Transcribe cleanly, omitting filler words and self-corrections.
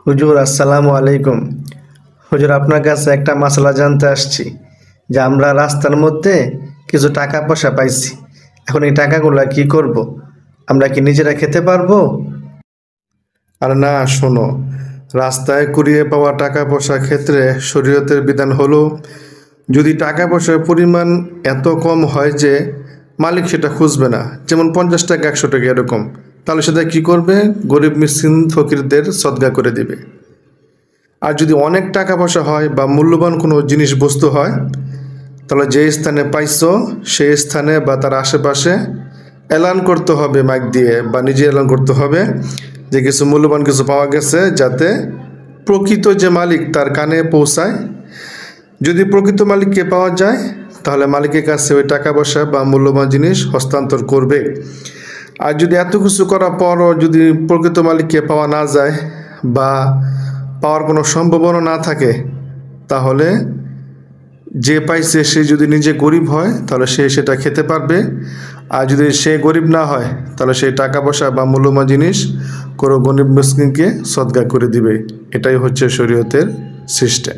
হুজুর আসসালামু আলাইকুম। হুজুর আপনার কাছে একটা মাসলা জানতে আসছি যে আমরা রাস্তার মধ্যে কিছু টাকা পয়সা পাইছি। এখন এই টাকাগুলা কি করব? আমরা কি নিজেরা খেতে পারবো? আর না, শোনো, রাস্তায় কুড়িয়ে পাওয়া টাকা পয়সার ক্ষেত্রে শরীয়তের বিধান হলো, যদি টাকা পয়সার পরিমাণ এত কম হয় যে মালিক সেটা খুঁজবে না, যেমন 50 টাকা 100 টাকা এরকম, তাহলে সেটা কি করবে? গরিব মিসকিন ফকিরদের সদকা করে দিবে। আর যদি অনেক টাকা পয়সা হয় বা মূল্যবান কোনো জিনিস বস্তু হয়, তাহলে যে স্থানে পাইছো সেই স্থানে বা তার আশেপাশে এলান করতে হবে, মাইক দিয়ে বা নিজে এলান করতে হবে যে কিছু মূল্যবান কিছু পাওয়া গেছে, যাতে প্রকৃত যে মালিক তার কানে পৌঁছায়। যদি প্রকৃত মালিককে পাওয়া যায়, তাহলে মালিকের কাছে ওই টাকা পয়সা বা মূল্যবান জিনিস হস্তান্তর করবে। আর যদি এত কিছু করার পরও যদি প্রকৃত মালিককে পাওয়া না যায় বা পাওয়ার কোনো সম্ভাবনা না থাকে, তাহলে যে পাইছে সে যদি নিজে গরিব হয় তাহলে সে সেটা খেতে পারবে। আর যদি সে গরিব না হয়, তাহলে সেই টাকা পয়সা বা মূল্যবান জিনিস কোনো গরিব মিসকিনকে সদকা করে দিবে। এটাই হচ্ছে শরীয়তের সিস্টেম।